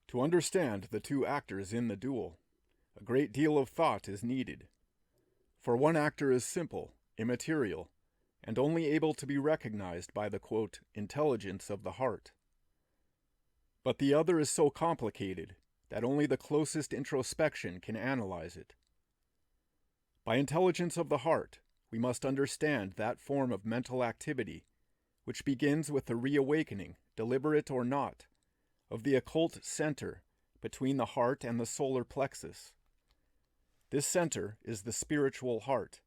To understand the two actors in the duel, a great deal of thought is needed. For one actor is simple, immaterial, and only able to be recognized by the, quote, intelligence of the heart. But the other is so complicated that only the closest introspection can analyze it. By intelligence of the heart, we must understand that form of mental activity which begins with the reawakening, deliberate or not, of the occult center between the heart and the solar plexus. This center is the spiritual heart.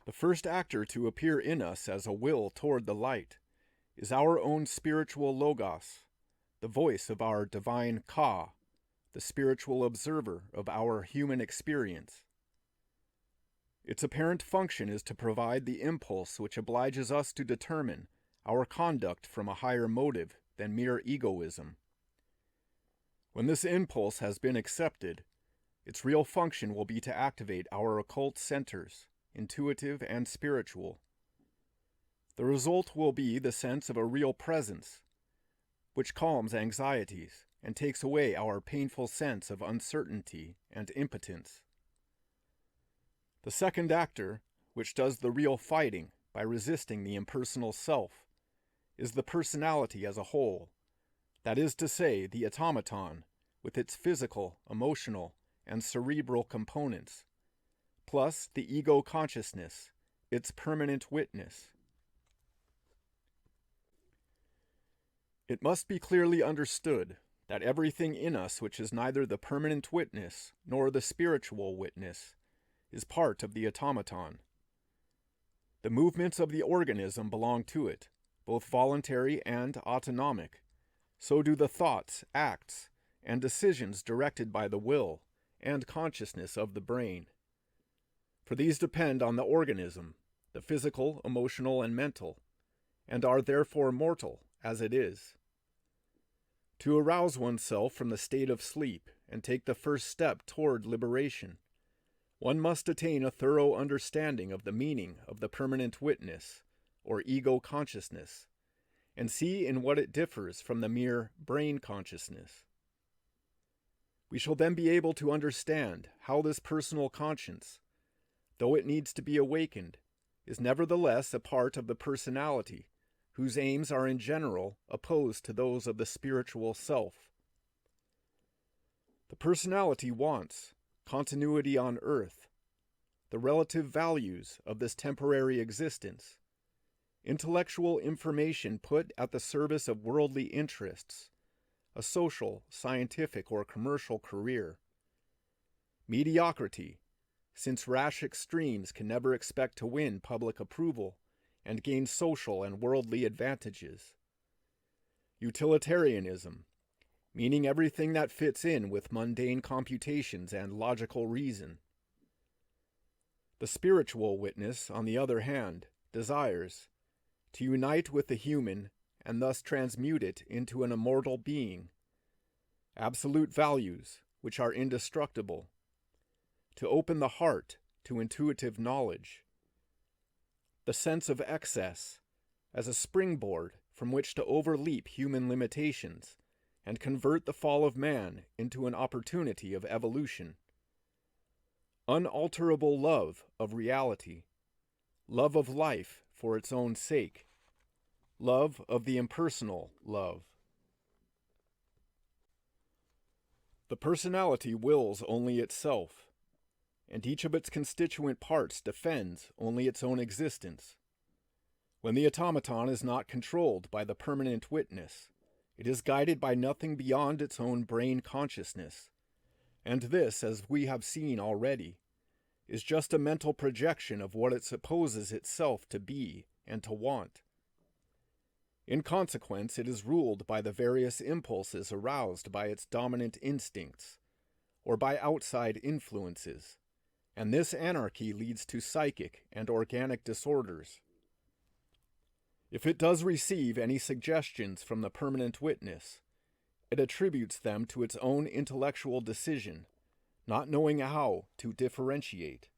The first actor to appear in us as a will toward the light is our own spiritual logos, the voice of our divine Ka, the spiritual observer of our human experience. Its apparent function is to provide the impulse which obliges us to determine our conduct from a higher motive than mere egoism. When this impulse has been accepted, its real function will be to activate our occult centers, intuitive and spiritual. The result will be the sense of a real presence, which calms anxieties and takes away our painful sense of uncertainty and impotence. The second actor, which does the real fighting by resisting the impersonal self, is the personality as a whole, that is to say, the automaton, with its physical, emotional, and cerebral components, plus the ego consciousness, its permanent witness. It must be clearly understood that everything in us which is neither the permanent witness nor the spiritual witness is part of the automaton. The movements of the organism belong to it, both voluntary and autonomic. So do the thoughts, acts, and decisions directed by the will and consciousness of the brain. For these depend on the organism, the physical, emotional, and mental, and are therefore mortal as it is. To arouse oneself from the state of sleep and take the first step toward liberation, one must attain a thorough understanding of the meaning of the permanent witness, or ego consciousness, and see in what it differs from the mere brain consciousness. We shall then be able to understand how this personal conscience, though it needs to be awakened, is nevertheless a part of the personality, whose aims are in general opposed to those of the spiritual self. The personality wants continuity on earth, the relative values of this temporary existence, intellectual information put at the service of worldly interests, a social, scientific, or commercial career, mediocrity, since rash extremes can never expect to win public approval and gain social and worldly advantages, utilitarianism, meaning everything that fits in with mundane computations and logical reason. The spiritual witness, on the other hand, desires to unite with the human and thus transmute it into an immortal being, absolute values which are indestructible, to open the heart to intuitive knowledge, the sense of excess as a springboard from which to overleap human limitations and convert the fall of man into an opportunity of evolution. Unalterable love of reality, love of life for its own sake, love of the impersonal love. The personality wills only itself, and each of its constituent parts defends only its own existence. When the automaton is not controlled by the permanent witness, it is guided by nothing beyond its own brain consciousness, and this, as we have seen already, is just a mental projection of what it supposes itself to be and to want. In consequence, it is ruled by the various impulses aroused by its dominant instincts, or by outside influences, and this anarchy leads to psychic and organic disorders. If it does receive any suggestions from the permanent witness, it attributes them to its own intellectual decision, not knowing how to differentiate.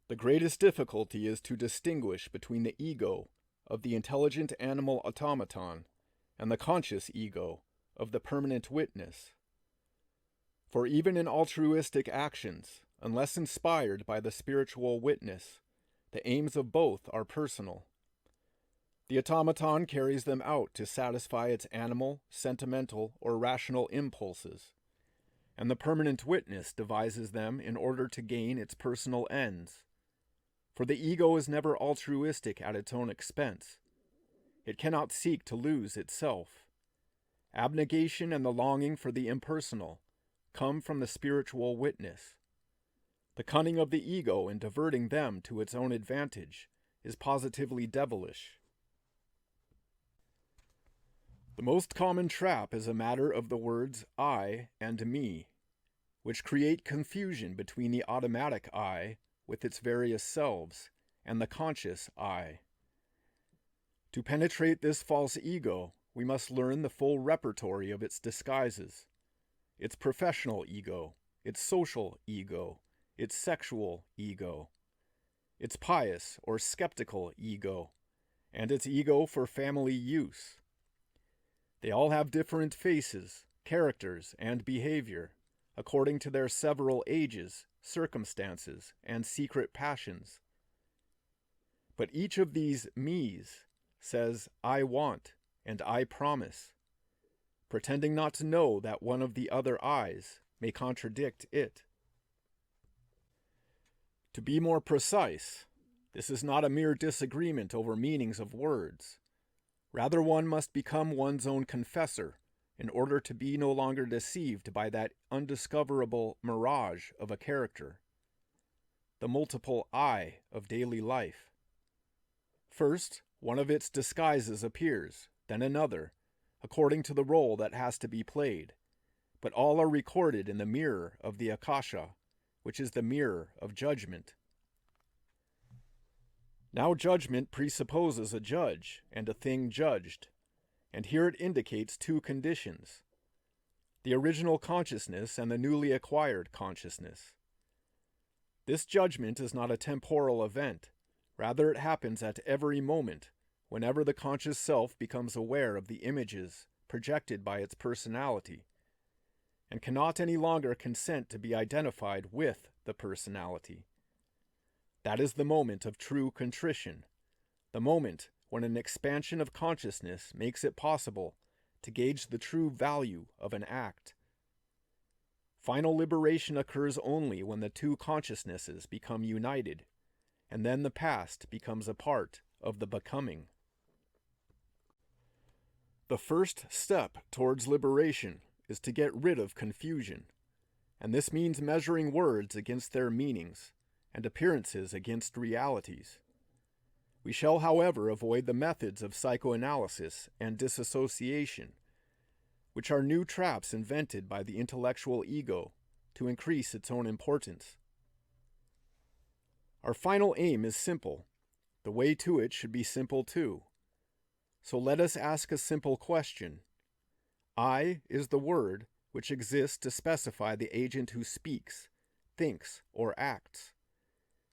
The greatest difficulty is to distinguish between the ego of the intelligent animal automaton and the conscious ego of the permanent witness. For even in altruistic actions, unless inspired by the spiritual witness, the aims of both are personal. The automaton carries them out to satisfy its animal, sentimental, or rational impulses, and the permanent witness devises them in order to gain its personal ends. For the ego is never altruistic at its own expense. It cannot seek to lose itself. Abnegation and the longing for the impersonal come from the spiritual witness. The cunning of the ego in diverting them to its own advantage is positively devilish. The most common trap is a matter of the words I and me, which create confusion between the automatic I with its various selves and the conscious I. To penetrate this false ego, we must learn the full repertory of its disguises: its professional ego, its social ego, its sexual ego, its pious or skeptical ego, and its ego for family use. They all have different faces, characters, and behavior, according to their several ages, circumstances, and secret passions. But each of these me's says, I want, and I promise, pretending not to know that one of the other I's may contradict it. To be more precise, this is not a mere disagreement over meanings of words. Rather, one must become one's own confessor in order to be no longer deceived by that undiscoverable mirage of a character, the multiple I of daily life. First, one of its disguises appears, then another, according to the role that has to be played, but all are recorded in the mirror of the Akasha, which is the mirror of judgment. Now judgment presupposes a judge and a thing judged, and here it indicates two conditions: the original consciousness and the newly acquired consciousness. This judgment is not a temporal event, rather it happens at every moment, whenever the conscious self becomes aware of the images projected by its personality, and cannot any longer consent to be identified with the personality. That is the moment of true contrition, the moment when an expansion of consciousness makes it possible to gauge the true value of an act. Final liberation occurs only when the two consciousnesses become united, and then the past becomes a part of the becoming. The first step towards liberation is to get rid of confusion, and this means measuring words against their meanings and appearances against realities. We shall, however, avoid the methods of psychoanalysis and disassociation, which are new traps invented by the intellectual ego to increase its own importance. Our final aim is simple. The way to it should be simple too. So let us ask a simple question. I is the word which exists to specify the agent who speaks, thinks, or acts.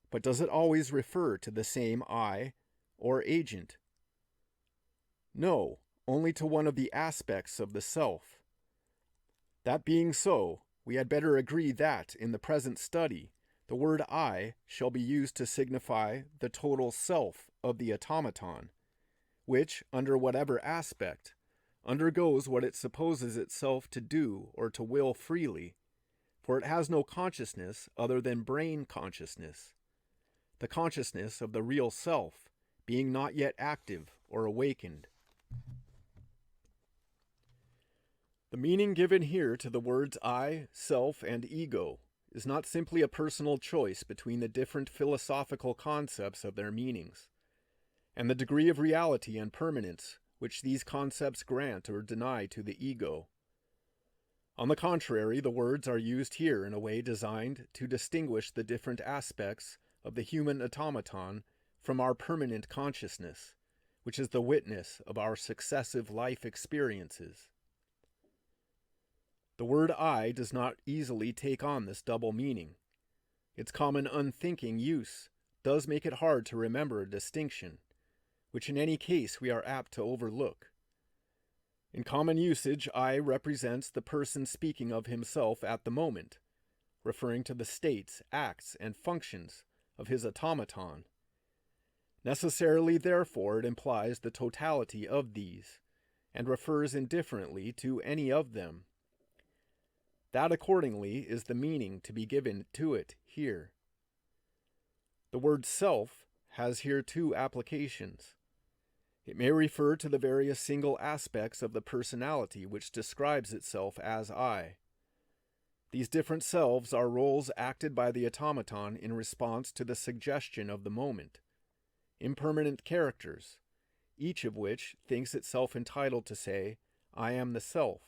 But does it always refer to the same I or agent? No, only to one of the aspects of the self. That being so, we had better agree that, in the present study, the word I shall be used to signify the total self of the automaton, which, under whatever aspect, undergoes what it supposes itself to do or to will freely, for it has no consciousness other than brain consciousness, the consciousness of the real self, being not yet active or awakened. The meaning given here to the words I, self, and ego is not simply a personal choice between the different philosophical concepts of their meanings, and the degree of reality and permanence which these concepts grant or deny to the ego. On the contrary, the words are used here in a way designed to distinguish the different aspects of the human automaton from our permanent consciousness, which is the witness of our successive life experiences. The word I does not easily take on this double meaning. Its common unthinking use does make it hard to remember a distinction, which in any case we are apt to overlook. In common usage, I represents the person speaking of himself at the moment, referring to the states, acts, and functions of his automaton. Necessarily, therefore, it implies the totality of these, and refers indifferently to any of them. That, accordingly, is the meaning to be given to it here. The word self has here two applications. It may refer to the various single aspects of the personality which describes itself as I. These different selves are roles acted by the automaton in response to the suggestion of the moment, impermanent characters, each of which thinks itself entitled to say, I am the self.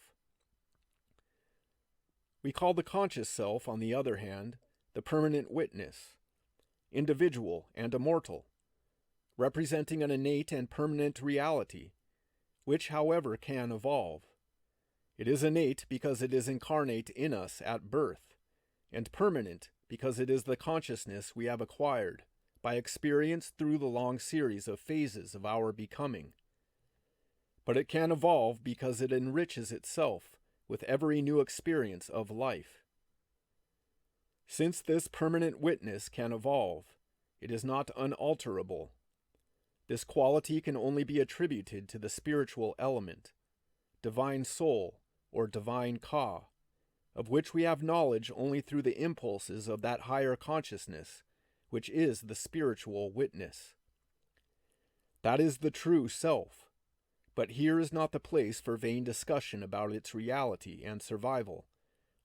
We call the conscious self, on the other hand, the permanent witness, individual and immortal, representing an innate and permanent reality, which, however, can evolve. It is innate because it is incarnate in us at birth, and permanent because it is the consciousness we have acquired by experience through the long series of phases of our becoming. But it can evolve because it enriches itself with every new experience of life. Since this permanent witness can evolve, it is not unalterable. This quality can only be attributed to the spiritual element, divine soul, or divine ka, of which we have knowledge only through the impulses of that higher consciousness, which is the spiritual witness. That is the true self, but here is not the place for vain discussion about its reality and survival,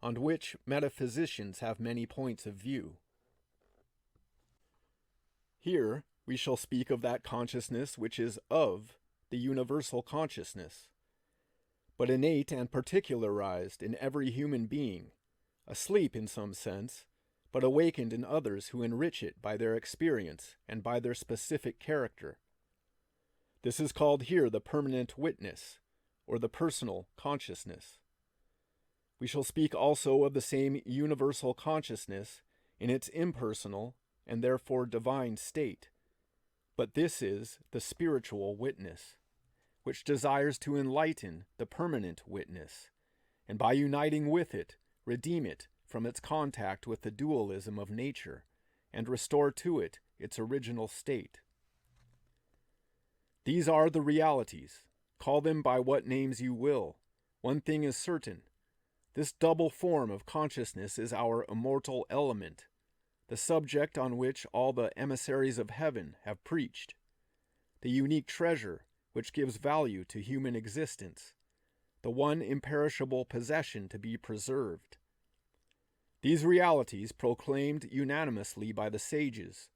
on which metaphysicians have many points of view. Here we shall speak of that consciousness which is of the universal consciousness, but innate and particularized in every human being, asleep in some sense, but awakened in others who enrich it by their experience and by their specific character. This is called here the permanent witness, or the personal consciousness. We shall speak also of the same universal consciousness in its impersonal and therefore divine state, but this is the spiritual witness, which desires to enlighten the permanent witness, and by uniting with it, redeem it from its contact with the dualism of nature, and restore to it its original state. These are the realities. Call them by what names you will. One thing is certain. This double form of consciousness is our immortal element, the subject on which all the emissaries of heaven have preached, the unique treasure which gives value to human existence, the one imperishable possession to be preserved. These realities, proclaimed unanimously by the sages,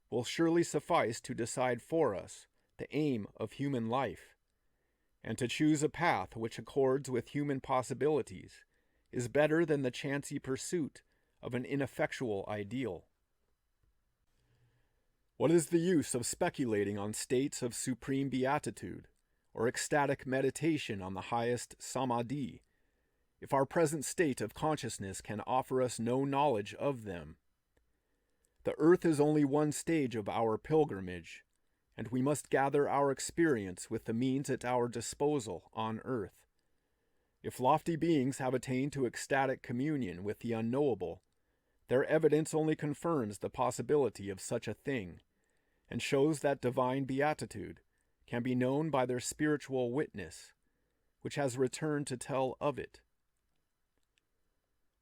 will surely suffice to decide for us the aim of human life, and to choose a path which accords with human possibilities is better than the chancy pursuit of an ineffectual ideal. What is the use of speculating on states of supreme beatitude, or ecstatic meditation on the highest samadhi, if our present state of consciousness can offer us no knowledge of them? The earth is only one stage of our pilgrimage, and we must gather our experience with the means at our disposal on earth. If lofty beings have attained to ecstatic communion with the unknowable, their evidence only confirms the possibility of such a thing, and shows that divine beatitude can be known by their spiritual witness, which has returned to tell of it.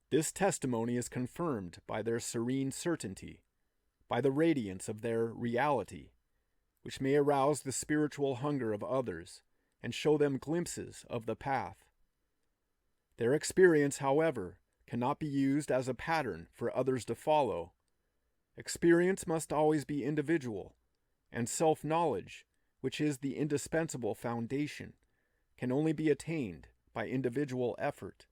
This testimony is confirmed by their serene certainty, by the radiance of their reality, which may arouse the spiritual hunger of others and show them glimpses of the path. Their experience, however, cannot be used as a pattern for others to follow. Experience must always be individual, and self-knowledge, which is the indispensable foundation, can only be attained by individual effort.